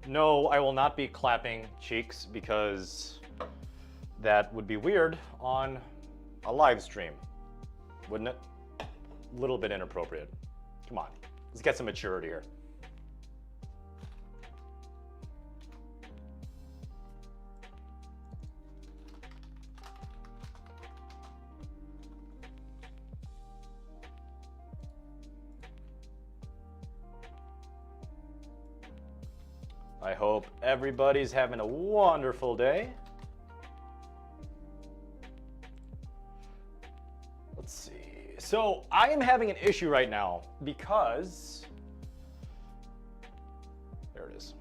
No, I will not be clapping cheeks because that would be weird on a live stream, wouldn't it? A little bit inappropriate. Come on, let's get some maturity here. I hope everybody's having a wonderful day. Let's see. So I am having an issue right now because, there it is.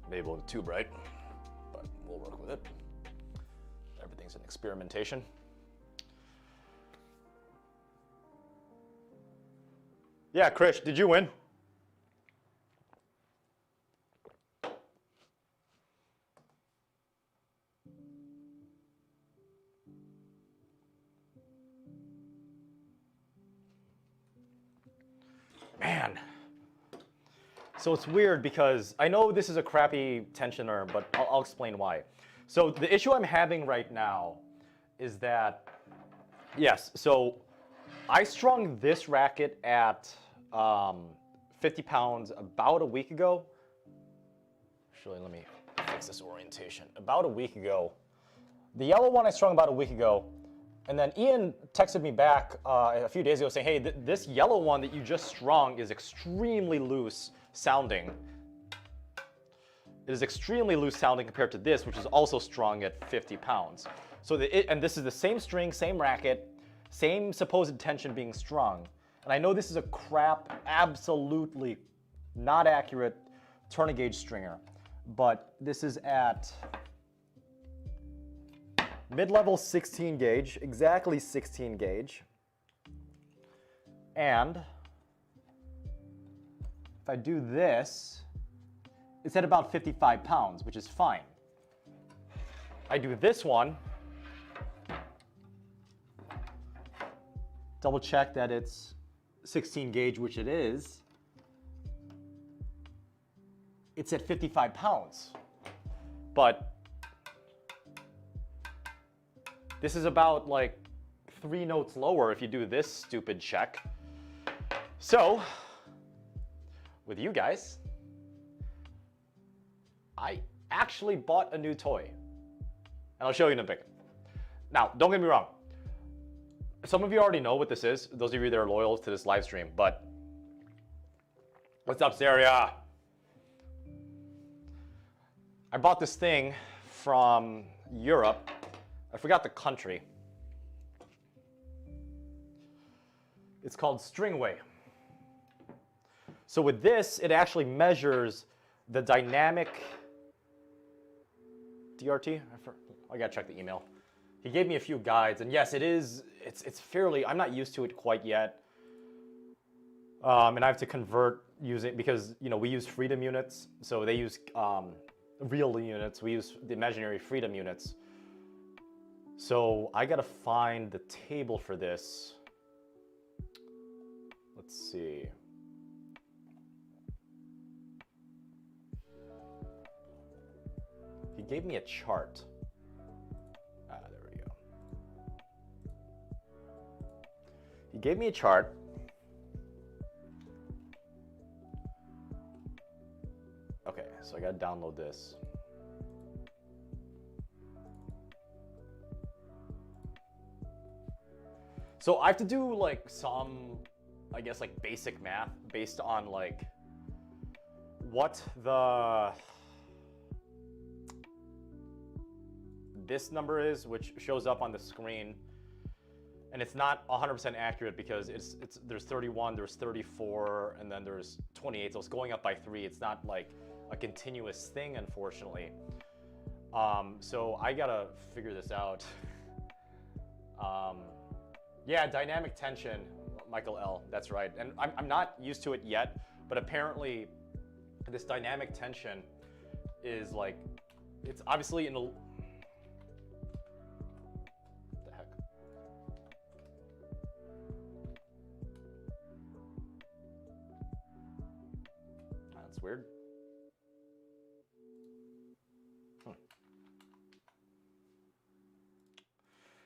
Maybe it's too bright, but we'll work with it. Everything's an experimentation. Yeah, Krish, did you win? Man. So it's weird because I know this is a crappy tensioner, but I'll explain why. So the issue I'm having right now is that, yes, so I strung this racket at 50 pounds about a week ago. Actually, let me fix this orientation. About a week ago. The yellow one I strung about a week ago. And then Ian texted me back a few days ago saying, hey, this yellow one that you just strung is extremely loose sounding. It is extremely loose sounding compared to this, which is also strung at 50 pounds. So and this is the same string, same racket, same supposed tension being strung. And I know this is a crap, absolutely not accurate turning gauge stringer, but this is at mid-level 16 gauge, exactly 16 gauge. And if I do this, it's at about 55 pounds, which is fine. I do this one, double check that it's 16 gauge, which it is. It's at 55 pounds. But this is about like 3 notes lower if you do this stupid check. So, with you guys, I actually bought a new toy. And I'll show you in a bit. Now, don't get me wrong. Some of you already know what this is, those of you that are loyal to this live stream, but what's up, Saria? I bought this thing from Europe. I forgot the country. It's called Stringway. So with this, it actually measures the dynamic DRT. I gotta check the email. He gave me a few guides, and yes, it's fairly, I'm not used to it quite yet. And I have to convert using, because we use freedom units, so they use real units, we use the imaginary freedom units. So I gotta find the table for this. Let's see. He gave me a chart. There we go. He gave me a chart. Okay, so I gotta download this. So I have to do like some, I guess, like basic math based on like what this number is, which shows up on the screen, and it's not 100% accurate because there's 31, there's 34, and then there's 28, so it's going up by 3. It's not like a continuous thing, unfortunately. So I gotta figure this out. Yeah, dynamic tension, Michael L. That's right, and I'm not used to it yet, but apparently this dynamic tension is like, it's obviously in the weird.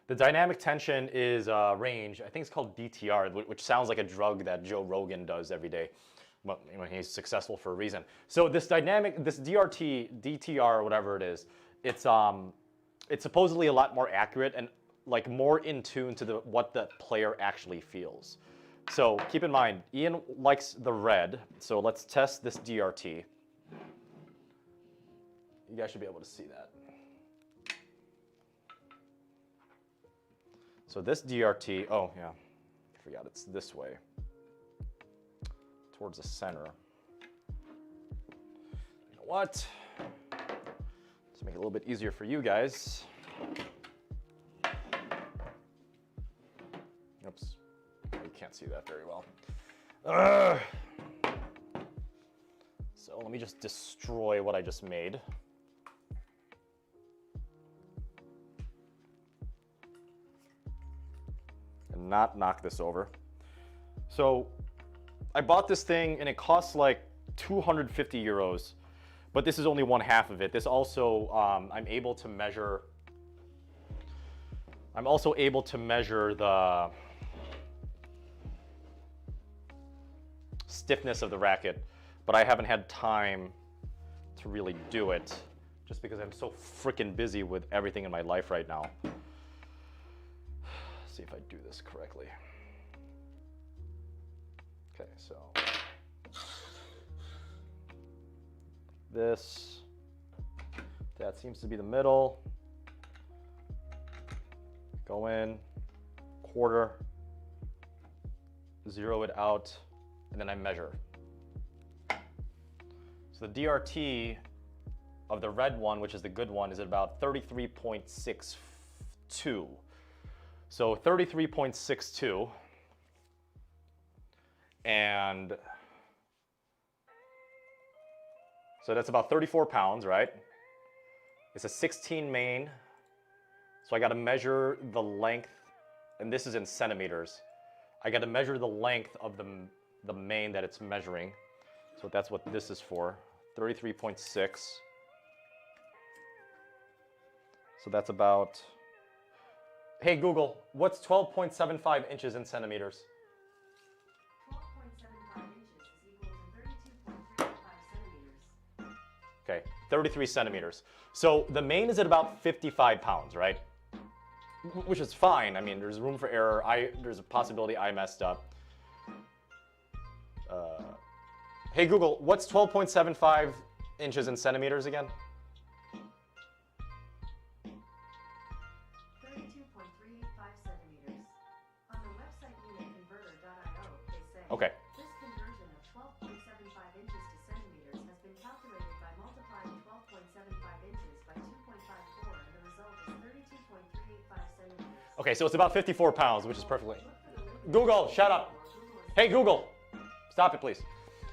The dynamic tension is range. I think it's called DTR, which sounds like a drug that Joe Rogan does every day. Well, he's successful for a reason. So this DTR, whatever it is, it's supposedly a lot more accurate and like more in tune to what the player actually feels. So keep in mind, Ian likes the red. So let's test this DRT. You guys should be able to see that. So this DRT, oh yeah, I forgot it's this way, towards the center. You know what? Let's make it a little bit easier for you guys. Oops, you can't see that very well. So let me just destroy what I just made. And not knock this over. So I bought this thing and it costs like 250 euros, but this is only one half of it. This also, I'm also able to measure the stiffness of the racket, but I haven't had time to really do it just because I'm so freaking busy with everything in my life right now. Let's see if I do this correctly. Okay, so that seems to be the middle. Go in, quarter, zero it out, and then I measure. So the DRT of the red one, which is the good one, is at about 33.62. So 33.62, and so that's about 34 pounds, right? It's a 16 main, so I got to measure the length, and this is in centimeters. I got to measure the length of the main that it's measuring. So that's what this is for, 33.6. So that's about, hey Google, what's 12.75 inches in centimeters? 12.75 inches is equal to 32.35 centimeters. Okay, 33 centimeters. So the main is at about 55 pounds, right? Which is fine. I mean, there's room for error. There's a possibility I messed up. Hey Google, what's 12.75 inches in centimeters again? 32.385 centimeters. On the website unitconverter.io, they say, Okay. this conversion of 12.75 inches to centimeters has been calculated by multiplying 12.75 inches by 2.54, and the result is 32.385 centimeters. Okay, so it's about 54 pounds, which is perfectly. Google, shut up. Hey Google, stop it please.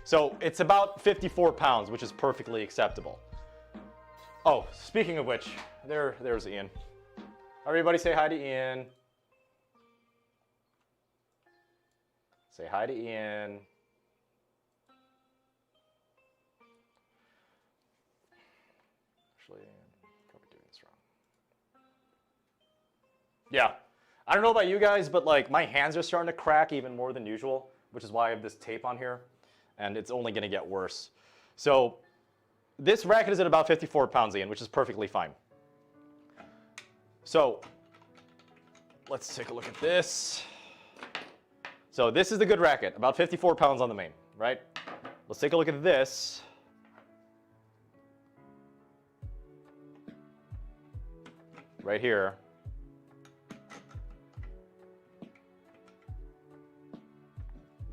So it's about 54 pounds, which is perfectly acceptable. Oh, speaking of which, there's Ian. Everybody say hi to Ian. Say hi to Ian. Actually, I'm probably doing this wrong. Yeah, I don't know about you guys, but like my hands are starting to crack even more than usual, which is why I have this tape on here, and it's only gonna get worse. So this racket is at about 54 pounds, Ian, which is perfectly fine. So let's take a look at this. So this is the good racket, about 54 pounds on the main, right? Let's take a look at this. Right here.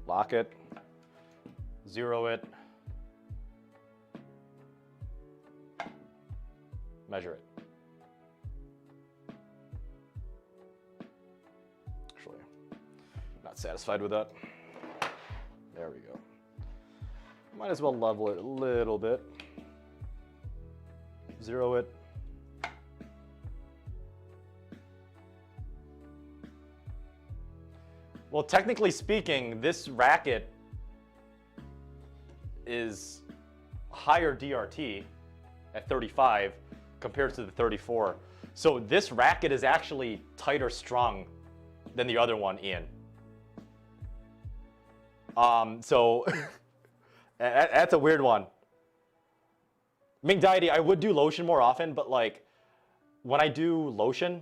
Lock it, zero it, measure it. Actually, not satisfied with that. There we go. Might as well level it a little bit. Zero it. Well, technically speaking, this racket is higher DRT at 35 compared to the 34. So this racket is actually tighter strung than the other one, Ian. So that's a weird one. Ming Deity, I would do lotion more often, but like when I do lotion,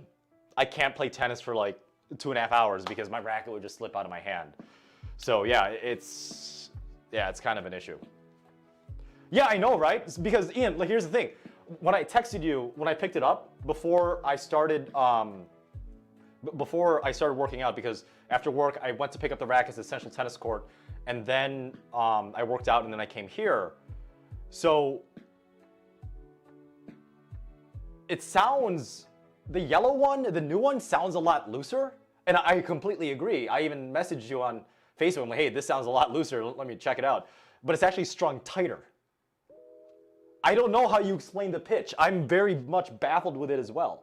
I can't play tennis for like 2.5 hours because my racket would just slip out of my hand. So yeah, it's kind of an issue. Yeah, I know, right? Because Ian, like here's the thing. When I texted you, when I picked it up, before I started working out, because after work I went to pick up the rackets at Central Tennis Court, and then I worked out, and then I came here. So it sounds, the yellow one, the new one sounds a lot looser, and I completely agree. I even messaged you on Facebook, I'm like, hey, this sounds a lot looser, let me check it out. But it's actually strung tighter. I don't know how you explain the pitch. I'm very much baffled with it as well.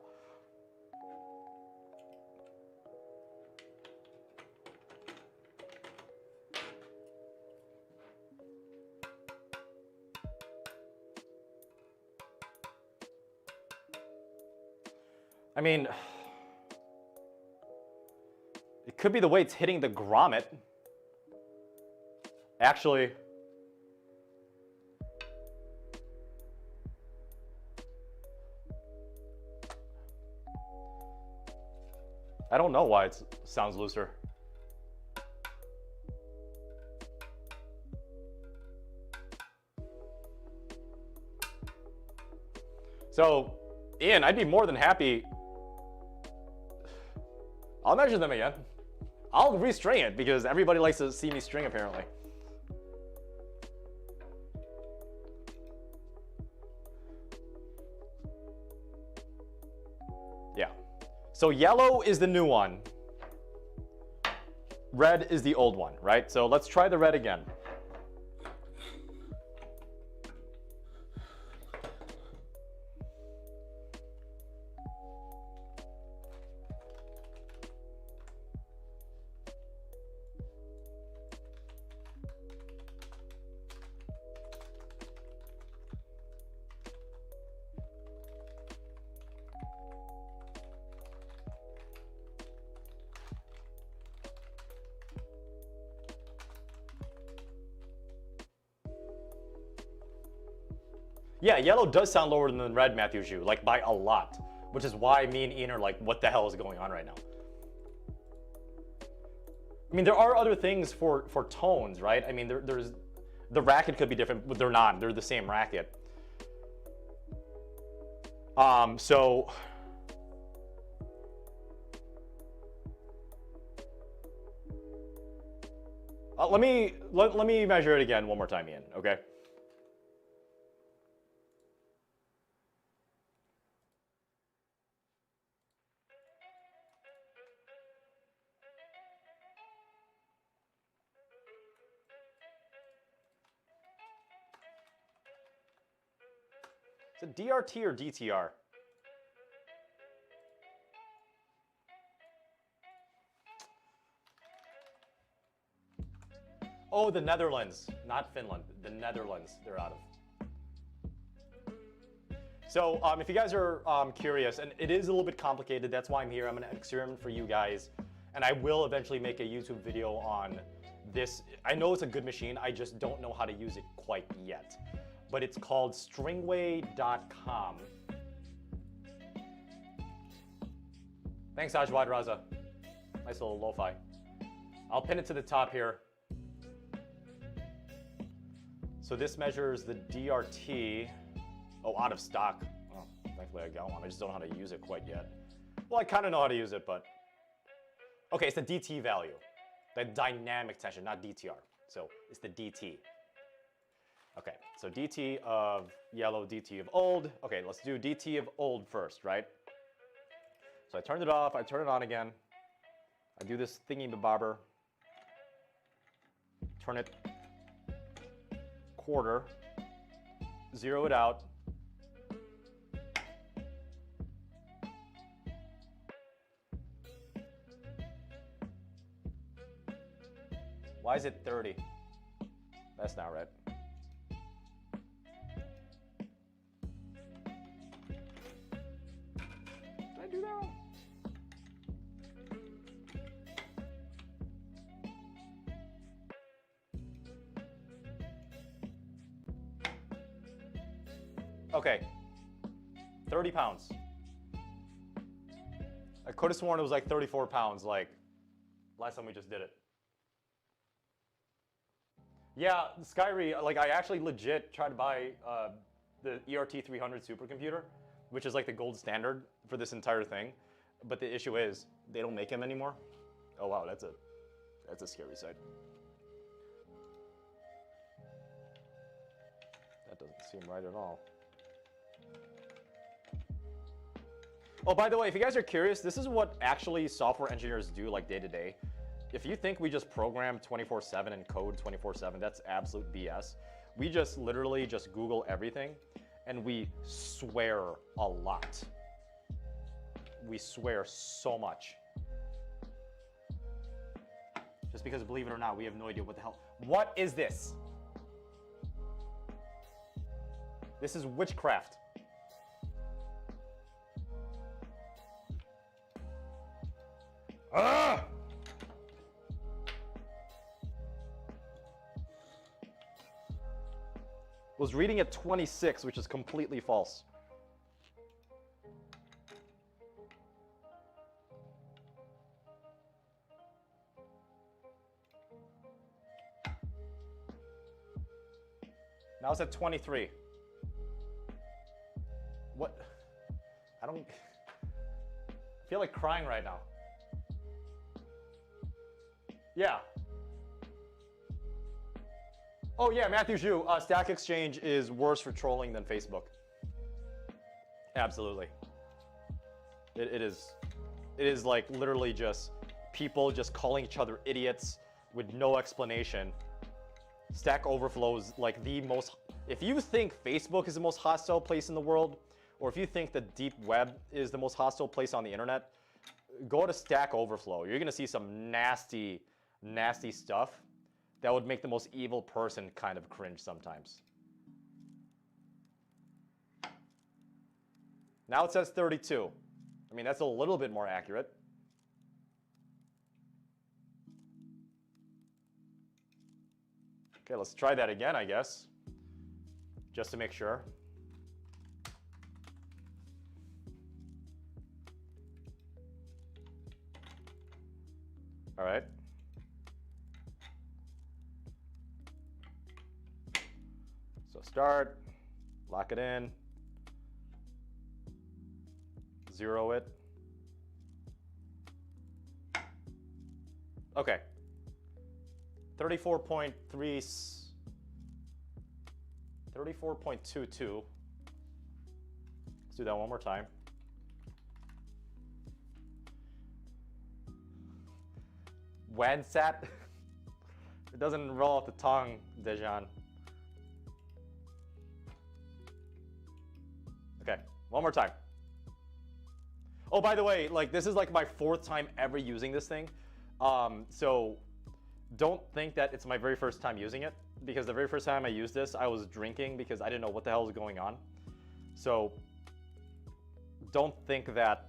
I mean, it could be the way it's hitting the grommet. Actually, I don't know why it sounds looser. So, Ian, I'd be more than happy. I'll measure them again. I'll restring it because everybody likes to see me string apparently. Yeah. So yellow is the new one. Red is the old one, right? So let's try the red again. Yeah, yellow does sound lower than red, Matthew Zhu, like by a lot, which is why me and Ian are like, what the hell is going on right now? I mean, there are other things for tones, right? I mean, there's, the racket could be different, but they're not, they're the same racket. So, let me measure it again one more time, Ian, okay? Is it DRT or DTR? Oh, the Netherlands, not Finland. The Netherlands, they're out of. So if you guys are curious, and it is a little bit complicated, that's why I'm here. I'm gonna experiment for you guys. And I will eventually make a YouTube video on this. I know it's a good machine, I just don't know how to use it quite yet. But it's called stringway.com. Thanks, Ajwad Raza. Nice little lo-fi. I'll pin it to the top here. So this measures the DRT. Oh, out of stock. Oh, thankfully I got one. I just don't know how to use it quite yet. Well, I kind of know how to use it, but. Okay, it's the DT value. The dynamic tension, not DTR. So it's the DT. Okay, so DT of yellow, DT of old. Okay, let's do DT of old first, right? So I turned it off, I turn it on again. I do this thingy-bobber. Turn it quarter, zero it out. Why is it 30? That's not right. 0. Okay, 30 pounds. I could have sworn it was like 34 pounds, like last time we just did it. Yeah, Skyri, like I actually legit tried to buy the ERT 300 supercomputer, which is like the gold standard for this entire thing. But the issue is they don't make them anymore. Oh wow, that's a scary sight. That doesn't seem right at all. Oh, by the way, if you guys are curious, this is what actually software engineers do like day to day. If you think we just program 24/7 and code 24/7, that's absolute BS. We just literally just Google everything and we swear a lot. We swear so much. Just because, believe it or not, we have no idea what the hell. What is this? This is witchcraft. Ah! Was reading at 26, which is completely false. Now it's at 23. What? I feel like crying right now. Yeah. Oh yeah, Matthew Zhu, Stack Exchange is worse for trolling than Facebook. Absolutely. It is like literally just people just calling each other idiots with no explanation. Stack Overflow is like the most, if you think Facebook is the most hostile place in the world, or if you think the deep web is the most hostile place on the internet, go to Stack Overflow. You're gonna see some nasty, nasty stuff that would make the most evil person kind of cringe sometimes. Now it says 32. I mean, that's a little bit more accurate. Okay, let's try that again, I guess, just to make sure. All right. So start, lock it in, 0 it. Okay. 34.3, 34.22. Let's do that one more time. Wansat? It doesn't roll off the tongue, Dejan. Okay, one more time. Oh, by the way, like this is like my 4th time ever using this thing. So don't think that it's my very first time using it, because the very first time I used this, I was drinking because I didn't know what the hell was going on. So don't think that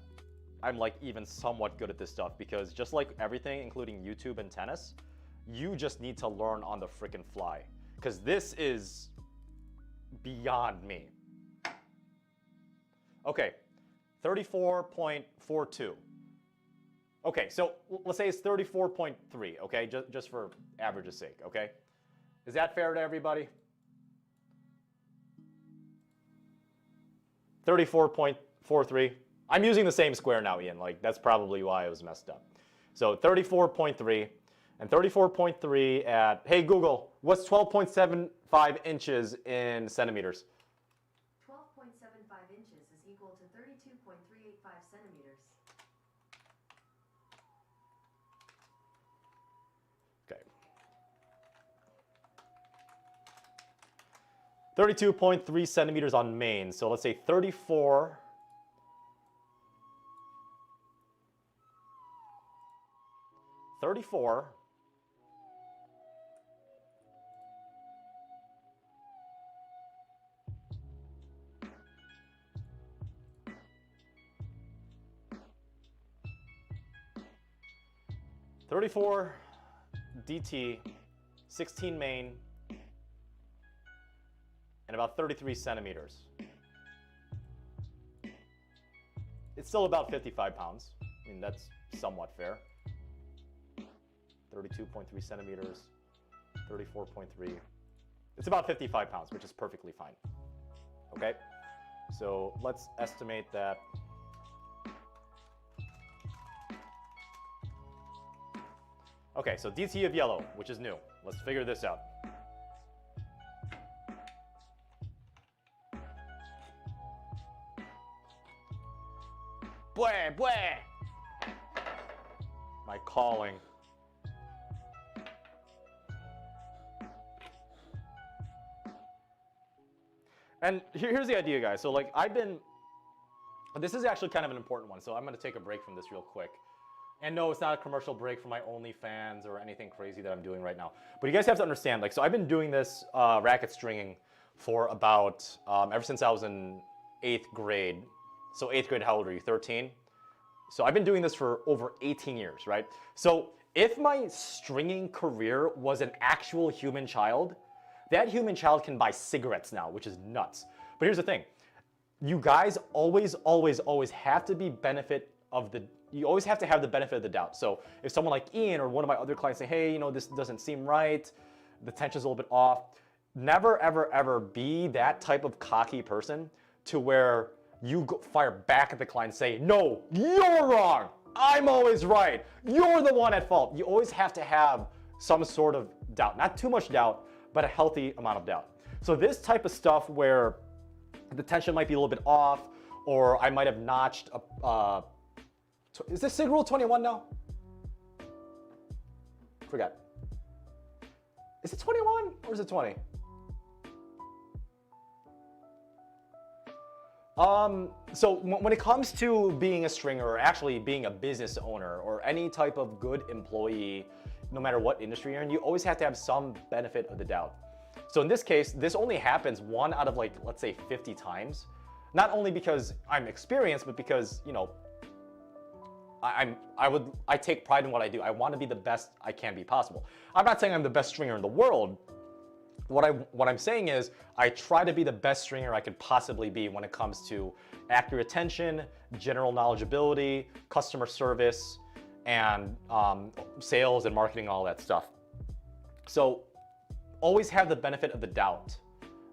I'm like even somewhat good at this stuff, because just like everything, including YouTube and tennis, you just need to learn on the freaking fly, because this is beyond me. Okay, 34.42. Okay, so let's say it's 34.3, okay, just for average's sake, okay? Is that fair to everybody? 34.43. I'm using the same square now, Ian, like that's probably why it was messed up. So 34.3 and 34.3 at, hey Google, what's 12.75 inches in centimeters? 12.75 inches is equal to 32.385 centimeters. Okay. 32.3 centimeters on main. So let's say 34. 34. 34 DT, 16 main, and about 33 centimeters. It's still about 55 pounds. I mean, that's somewhat fair. 32.3 centimeters, 34.3. It's about 55 pounds, which is perfectly fine. Okay? So let's estimate that. Okay, so DT of yellow, which is new. Let's figure this out. Bwah, bwah. My calling. And here's the idea, guys. So like this is actually kind of an important one. So I'm going to take a break from this real quick. And no, it's not a commercial break for my OnlyFans or anything crazy that I'm doing right now. But you guys have to understand, like, so I've been doing this racket stringing for about, ever since I was in 8th grade. So 8th grade, how old are you, 13? So I've been doing this for over 18 years, right? So if my stringing career was an actual human child, that human child can buy cigarettes now, which is nuts. But here's the thing. You guys always have to be you always have to have the benefit of the doubt. So if someone like Ian or one of my other clients say, hey, you know, this doesn't seem right, the tension's a little bit off, never, ever, ever be that type of cocky person to where you fire back at the client and say, no, you're wrong. I'm always right. You're the one at fault. You always have to have some sort of doubt. Not too much doubt, but a healthy amount of doubt. So this type of stuff where the tension might be a little bit off, or I might have notched is this SIG rule 21 now? Forget. Is it 21 or is it 20? So when it comes to being a stringer or actually being a business owner or any type of good employee, no matter what industry you're in, you always have to have some benefit of the doubt. So in this case, this only happens 1 out of, like, let's say 50 times. Not only because I'm experienced, but because, you know, I take pride in what I do. I want to be the best I can be possible. I'm not saying I'm the best stringer in the world. What I'm saying is I try to be the best stringer I could possibly be when it comes to accurate tension, general knowledgeability, customer service, and sales and marketing, all that stuff. So always have the benefit of the doubt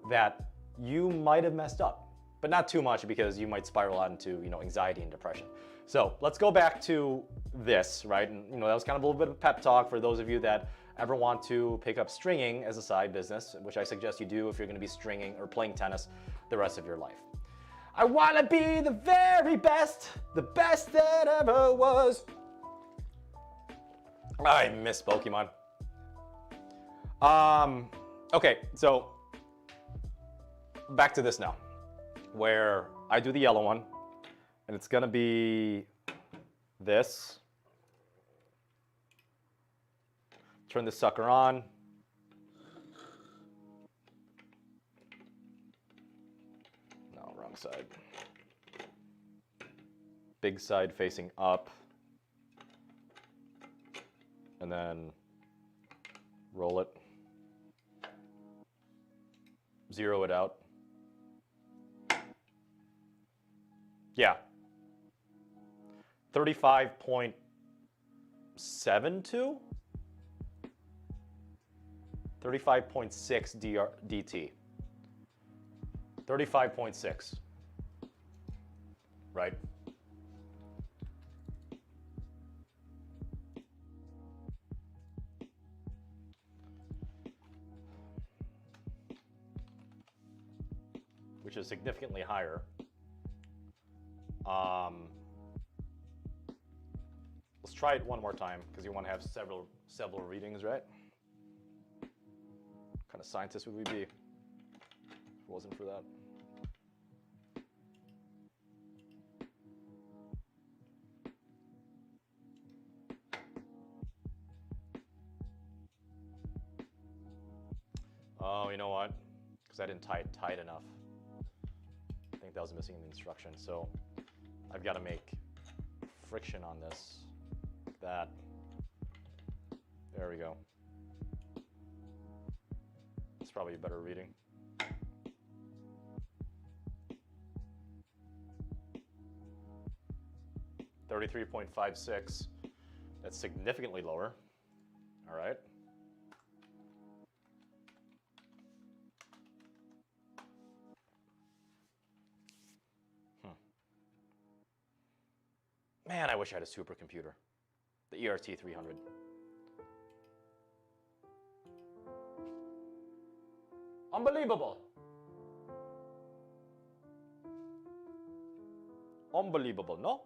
that you might have messed up, but not too much because you might spiral out into, you know, anxiety and depression. So let's go back to this, right? And, you know, that was kind of a little bit of a pep talk for those of you that ever want to pick up stringing as a side business, which I suggest you do if you're going to be stringing or playing tennis the rest of your life. I want to be the very best, the best that ever was. I miss Pokemon. Okay, so back to this now, where I do the yellow one, and it's gonna be this. Turn this sucker on. No, wrong side. Big side facing up. And then roll it. Zero it out. Yeah. 35.72? 35.6 DT. 35.6. Right? Which is significantly higher. Let's try it one more time because you want to have several readings, right? What kind of scientist would we be if it wasn't for that? Oh, you know what? Because I didn't tie it tight enough. I think that was missing in the instruction. So I've got to make friction on this, like that. There we go. It's probably a better reading. $33.56. That's significantly lower. All right. Man, I wish I had a supercomputer. The ERT 300. Unbelievable. Unbelievable, no?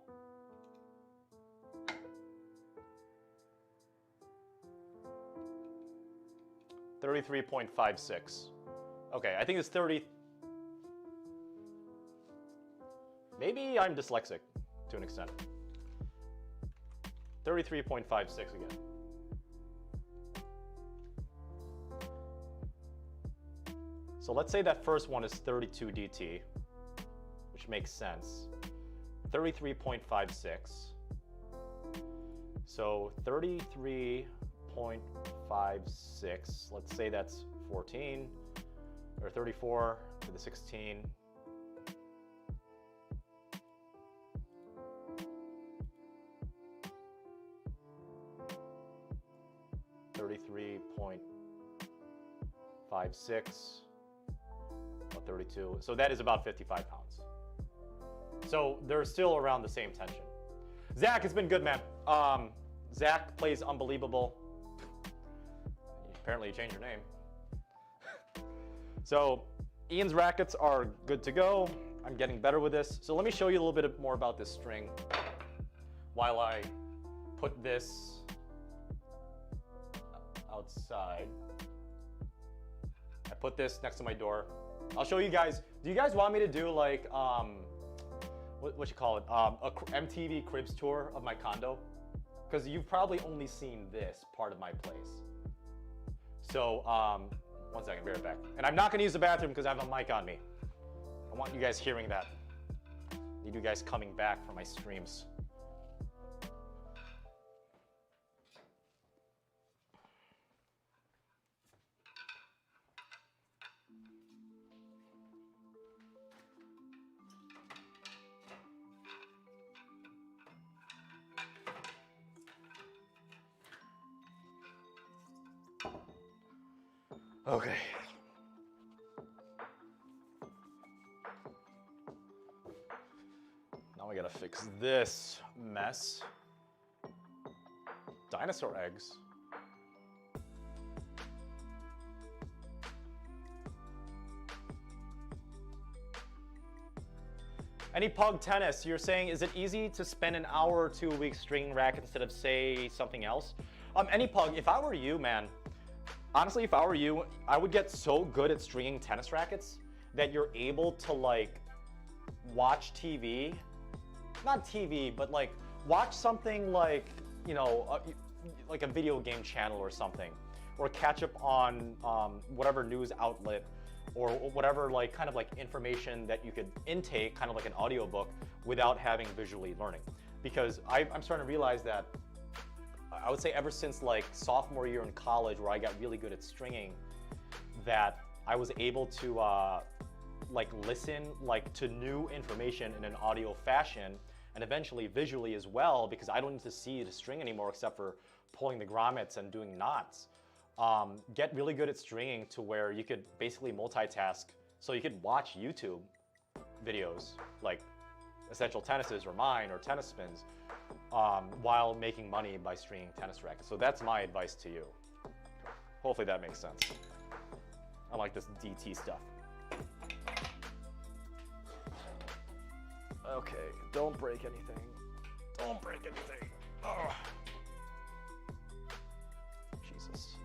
$33.56. Okay, I think it's 30. Maybe I'm dyslexic to an extent. 33.56 again. So let's say that first one is 32 dt, which makes sense. 33.56. So 33.56, let's say that's 14, or 34 to the 16. 33.56, 32. So that is about 55 pounds. So they're still around the same tension. Zach, it's been good, man. Zach plays unbelievable. Apparently you changed your name. So Ian's rackets are good to go. I'm getting better with this. So let me show you a little bit more about this string while I put this outside. I put this next to my door. I'll show you guys. Do you guys want me to do like, what you call it? A MTV Cribs tour of my condo? Because you've probably only seen this part of my place. So, one second, be right back. And I'm not gonna use the bathroom because I have a mic on me. I want you guys hearing that. Need you guys coming back for my streams. Okay. Now I gotta fix this mess. Dinosaur eggs. Any pug tennis, you're saying, is it easy to spend an hour or 2 weeks stringing rackets instead of, say, something else? Any pug, if I were you, man, honestly, if I were you, I would get so good at stringing tennis rackets that you're able to like watch TV, not TV, but like watch something like, you know, like a video game channel or something, or catch up on whatever news outlet or whatever like kind of like information that you could intake, kind of like an audiobook, without having visually learning. Because I'm starting to realize that I would say ever since like sophomore year in college, where I got really good at stringing, that I was able to like listen like to new information in an audio fashion, and eventually visually as well, because I don't need to see the string anymore except for pulling the grommets and doing knots. Get really good at stringing to where you could basically multitask. So you could watch YouTube videos like Essential Tennises or mine or Tennis Spins, while making money by stringing tennis rackets. So that's my advice to you. Hopefully that makes sense. I like this DT stuff. Okay, don't break anything. Don't break anything. Oh. Jesus.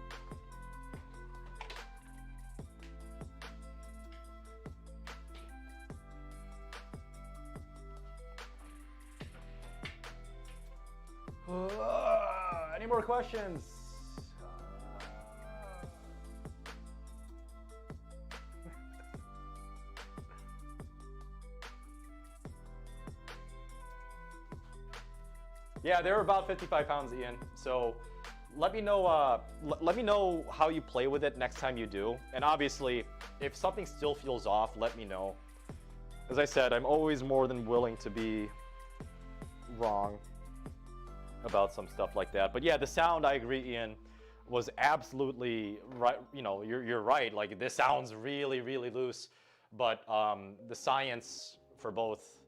Any more questions? Yeah, they're about 55 pounds, Ian. So let me know. Let me know how you play with it next time you do. And obviously, if something still feels off, let me know. As I said, I'm always more than willing to be wrong about some stuff like that. But yeah, the sound, I agree, Ian, was absolutely right. You know, you're right. Like this sounds really, really loose. But the science for both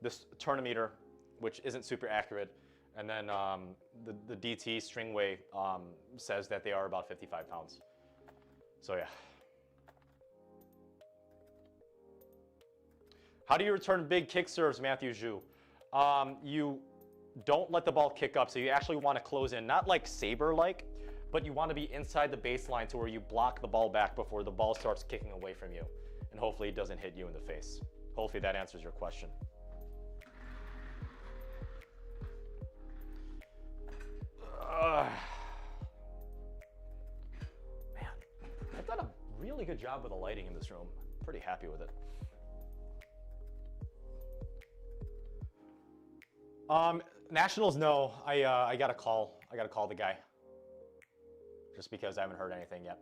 this turnometer, which isn't super accurate, and then the DT Stringway says that they are about 55 pounds. So yeah. How do you return big kick serves, Matthew Zhu? You don't let the ball kick up, so you actually want to close in, not like saber-like, but you want to be inside the baseline to where you block the ball back before the ball starts kicking away from you, and hopefully it doesn't hit you in the face. Hopefully that answers your question. Man, I've done a really good job with the lighting in this room. Pretty happy with it. Nationals, no. I got to call. I got to call the guy. Just because I haven't heard anything yet.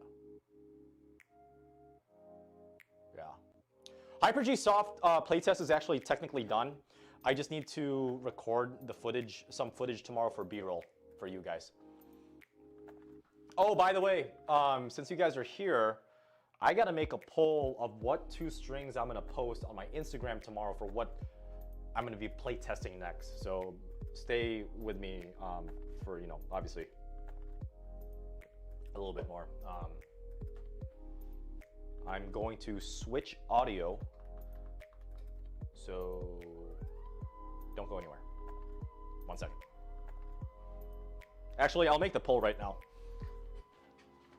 Yeah. Hyper-G Soft playtest is actually technically done. I just need to record the footage, some footage tomorrow for B-roll for you guys. Oh, by the way, since you guys are here, I got to make a poll of what 2 strings I'm going to post on my Instagram tomorrow for what I'm going to be play testing next. So stay with me for, you know, obviously a little bit more. I'm going to switch audio, so don't go anywhere. 1 second. Actually, I'll make the poll right now.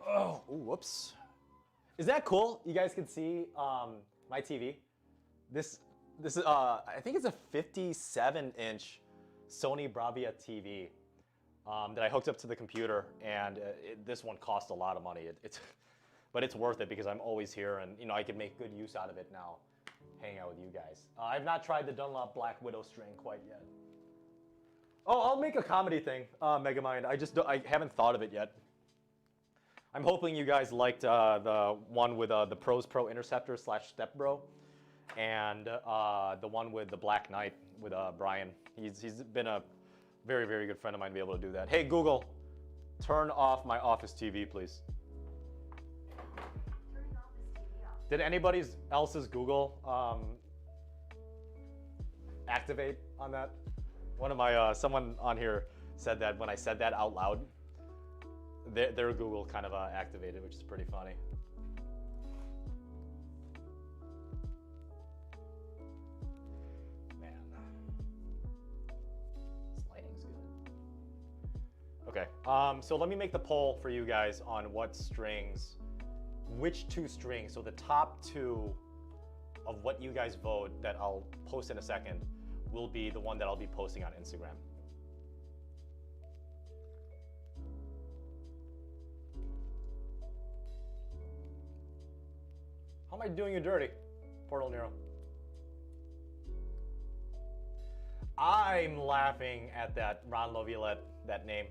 Oh, ooh, whoops. Is that cool? You guys can see my TV. This is I think it's a 57-inch Sony Bravia TV that I hooked up to the computer, and this one cost a lot of money. But it's worth it because I'm always here, and you know I can make good use out of it now, hanging out with you guys. I've not tried the Dunlop Black Widow string quite yet. Oh, I'll make a comedy thing, Megamind. I haven't thought of it yet. I'm hoping you guys liked the one with the Pros Pro Interceptor / Step Bro, and the one with the Black Knight with Brian. He's been a very, very good friend of mine to be able to do that. Hey Google, turn off my office TV, please. Turning office TV off. Did anybody else's Google activate on that? One of my someone on here said that when I said that out loud, their Google kind of activated, which is pretty funny. Man, this lighting's good. Okay, so let me make the poll for you guys on what strings, which 2 strings, so the top 2 of what you guys vote that I'll post in a second will be the one that I'll be posting on Instagram. How am I doing you dirty, Portal Nero? I'm laughing at that Ron Loviolette, that name.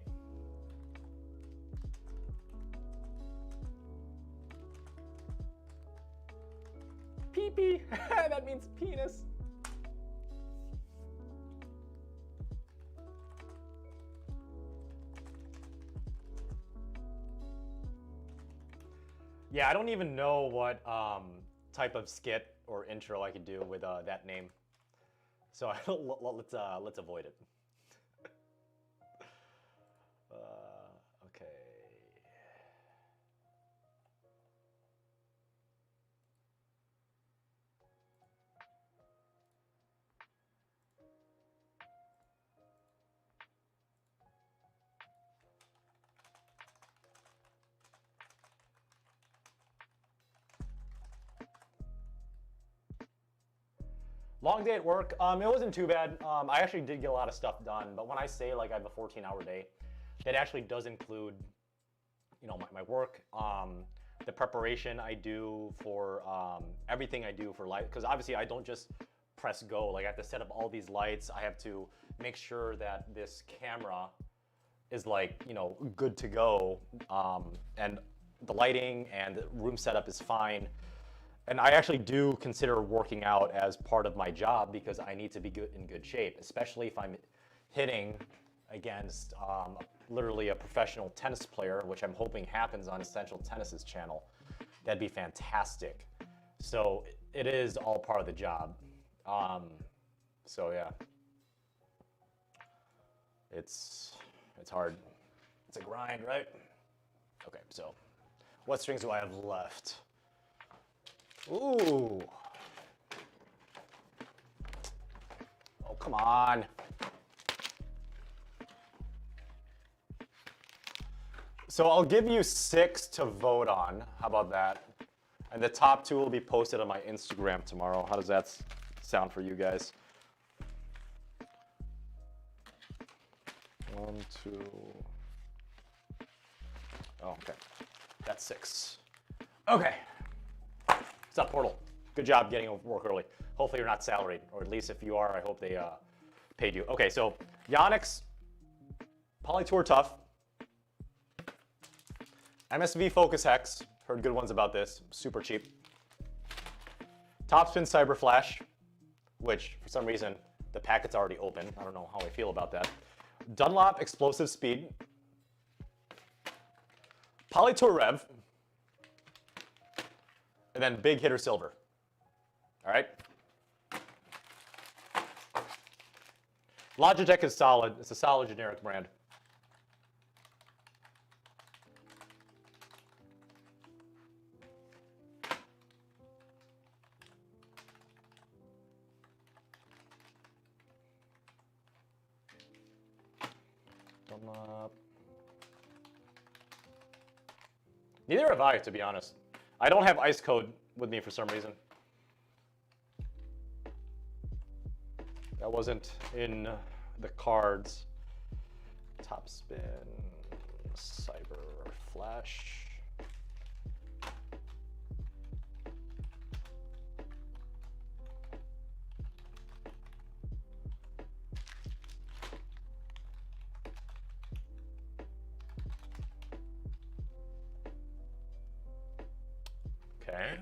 Pee-pee, that means penis. Yeah, I don't even know what type of skit or intro I could do with that name, so let's avoid it. Okay. Long day at work. It wasn't too bad. I actually did get a lot of stuff done, but when I say like I have a 14-hour day, that actually does include, you know, my work, the preparation I do for everything I do for life. Because obviously I don't just press go. Like I have to set up all these lights. I have to make sure that this camera is like, you know, good to go. And the lighting and the room setup is fine. And I actually do consider working out as part of my job because I need to be in good shape, especially if I'm hitting against literally a professional tennis player, which I'm hoping happens on Essential Tennis's channel. That'd be fantastic. So it is all part of the job. So yeah, it's hard. It's a grind, right? Okay, so what strings do I have left? Ooh. Oh, come on. So I'll give you 6 to vote on. How about that? And the top 2 will be posted on my Instagram tomorrow. How does that sound for you guys? 1, 2. Oh, okay. That's 6. Okay. What's up, Portal? Good job getting over work early. Hopefully you're not salaried, or at least if you are, I hope they paid you. Okay, so Yonex, Polytour Tough, MSV Focus Hex, heard good ones about this, super cheap. Topspin Cyber Flash, which for some reason the packet's already open. I don't know how I feel about that. Dunlop Explosive Speed, Polytour Rev, and then Big Hitter Silver. All right? Logitech is solid. It's a solid generic brand. Neither have I, to be honest. I don't have ice code with me for some reason. That wasn't in the cards. Top spin, cyber flash. Okay.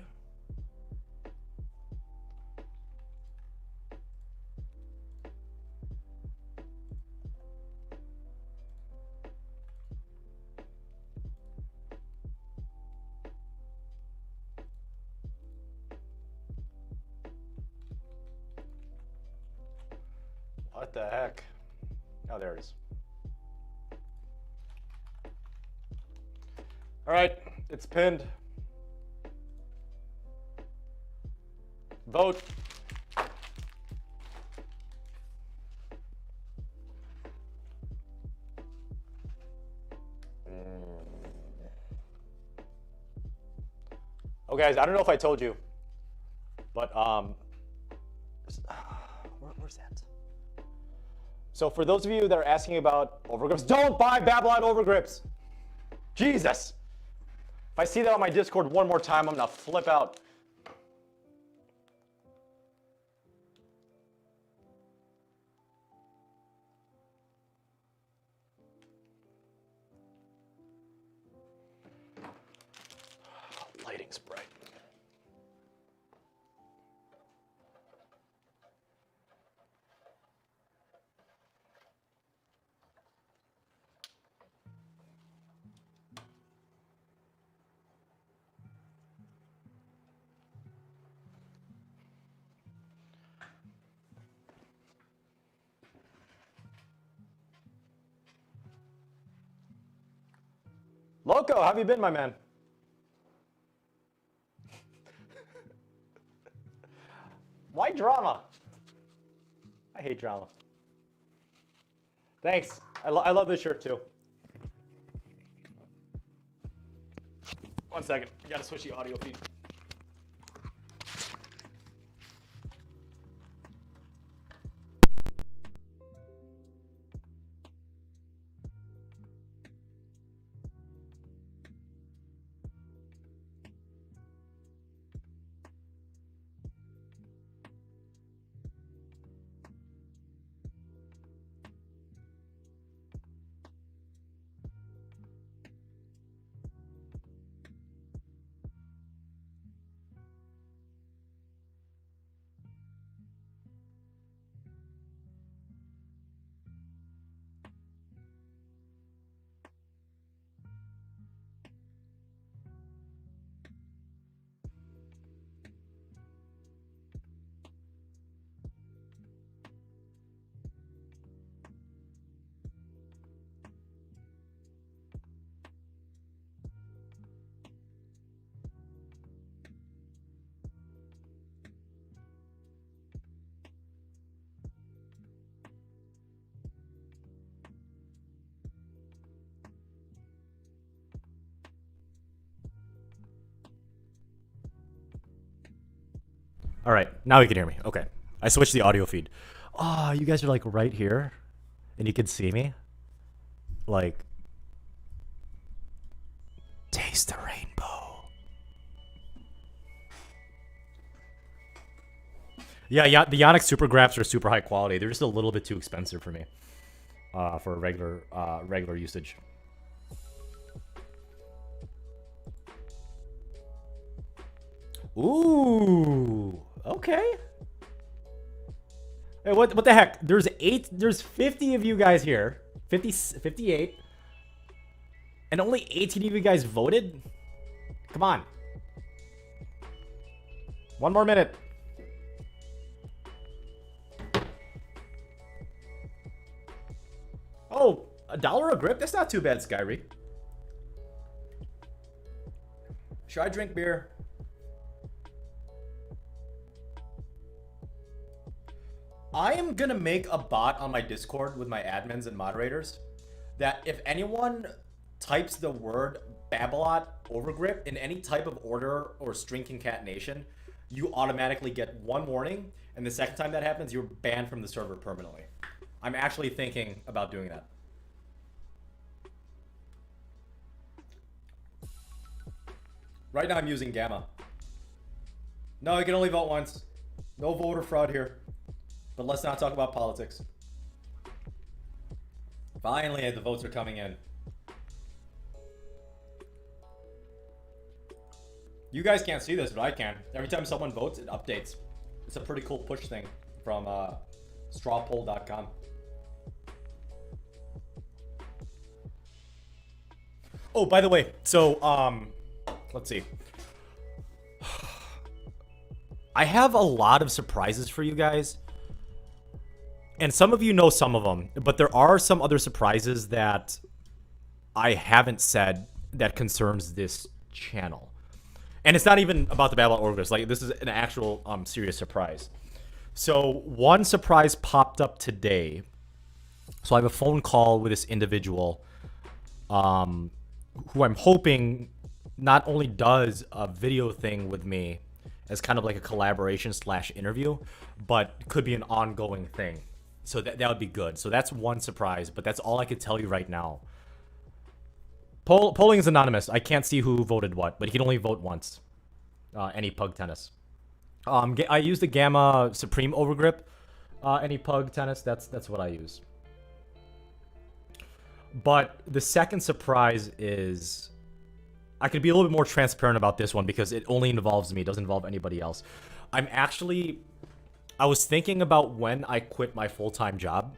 What the heck? Oh, there it is. All right, it's pinned. Vote. Oh, guys, I don't know if I told you, but where's that? So for those of you that are asking about overgrips, don't buy Babylon overgrips. Jesus. If I see that on my Discord one more time, I'm gonna flip out. Lighting's bright. Loco, how have you been, my man? Why drama? I hate drama. Thanks. I love this shirt too. One second. I gotta switch the audio feed. All right, now you can hear me. Okay, I switched the audio feed. Oh, you guys are like right here, and you can see me. Like, taste the rainbow. Yeah, the Yonex Super Graphs are super high quality. They're just a little bit too expensive for me, for regular usage. Ooh, okay. Hey, what the heck? There's 50 of you guys here. 58. And only 18 of you guys voted? Come on. One more minute. Oh, $1 a grip? That's not too bad, Skyry. Should I drink beer? I am gonna make a bot on my Discord with my admins and moderators that if anyone types the word Babolat overgrip in any type of order or string concatenation, you automatically get one warning, and the second time that happens, you're banned from the server permanently. I'm actually thinking about doing that. Right now I'm using Gamma. No, you can only vote once. No voter fraud here. But let's not talk about politics. Finally, the votes are coming in. You guys can't see this, but I can. Every time someone votes, it updates. It's a pretty cool push thing from strawpoll.com. Oh, by the way, so let's see. I have a lot of surprises for you guys. And some of you know some of them, but there are some other surprises that I haven't said that concerns this channel. And it's not even about the Babylon Organs. Like, this is an actual serious surprise. So one surprise popped up today. So I have a phone call with this individual who I'm hoping not only does a video thing with me as kind of like a collaboration / interview, but could be an ongoing thing. So that would be good. So that's one surprise, but that's all I could tell you right now. Polling is anonymous. I can't see who voted what, but he can only vote once. Any pug tennis. I use the Gamma Supreme Overgrip. Any pug tennis, that's what I use. But the second surprise is, I could be a little bit more transparent about this one because it only involves me. It doesn't involve anybody else. I was thinking about when I quit my full-time job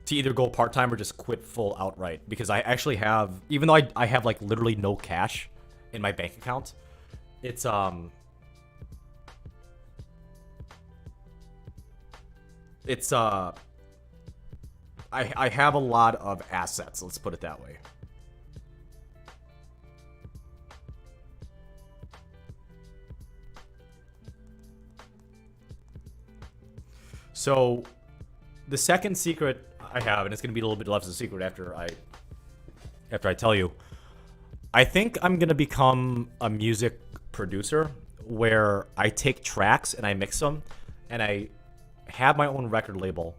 to either go part-time or just quit full outright, because I actually have, even though I have like literally no cash in my bank account, it's I have a lot of assets, let's put it that way. So the second secret I have, and it's going to be a little bit left as a secret after I tell you, I think I'm going to become a music producer where I take tracks and I mix them and I have my own record label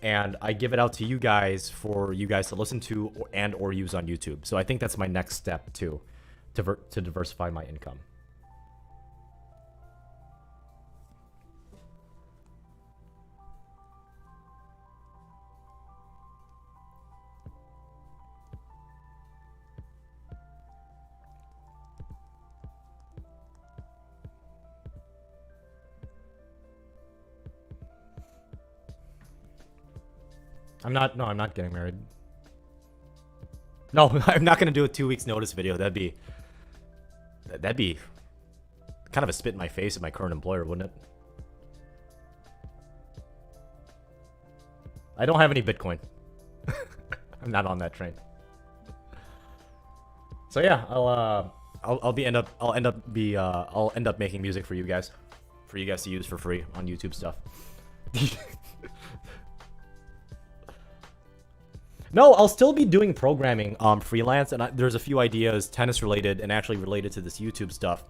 and I give it out to you guys for you guys to listen to or use on YouTube. So I think that's my next step too, to diversify my income. I'm not getting married. No, I'm not gonna do a 2 weeks notice video. That'd be kind of a spit in my face of my current employer, wouldn't it? I don't have any Bitcoin. I'm not on that train. So yeah, I'll end up making music for you guys to use for free on YouTube stuff. No, I'll still be doing programming freelance, and there's a few ideas tennis related and actually related to this YouTube stuff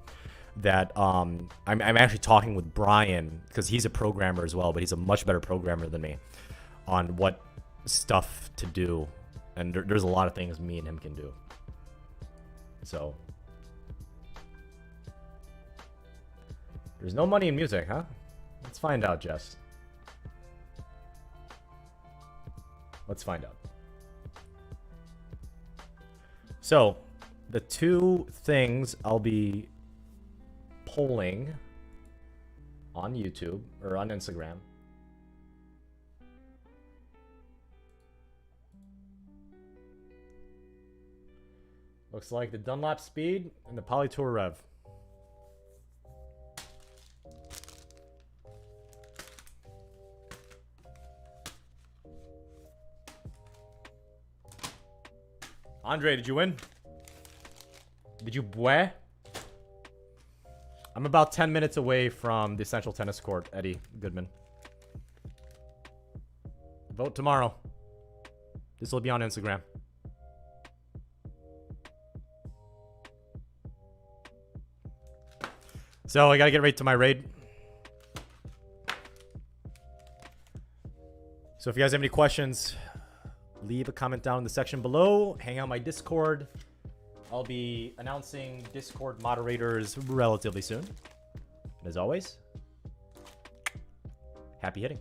that I'm actually talking with Brian, because he's a programmer as well, but he's a much better programmer than me, on what stuff to do. And there's a lot of things me and him can do. So there's no money in music, huh? Let's find out, Jess. Let's find out. So the two things I'll be polling on YouTube or on Instagram. Looks like the Dunlop Speed and the Polytour Rev. Andre, did you win? Did you bweh? I'm about 10 minutes away from the Central Tennis Court, Eddie Goodman. Vote tomorrow. This will be on Instagram. So I gotta get right to my raid. So if you guys have any questions, leave a comment down in the section below. Hang out my Discord. I'll be announcing Discord moderators relatively soon. And as always, happy hitting.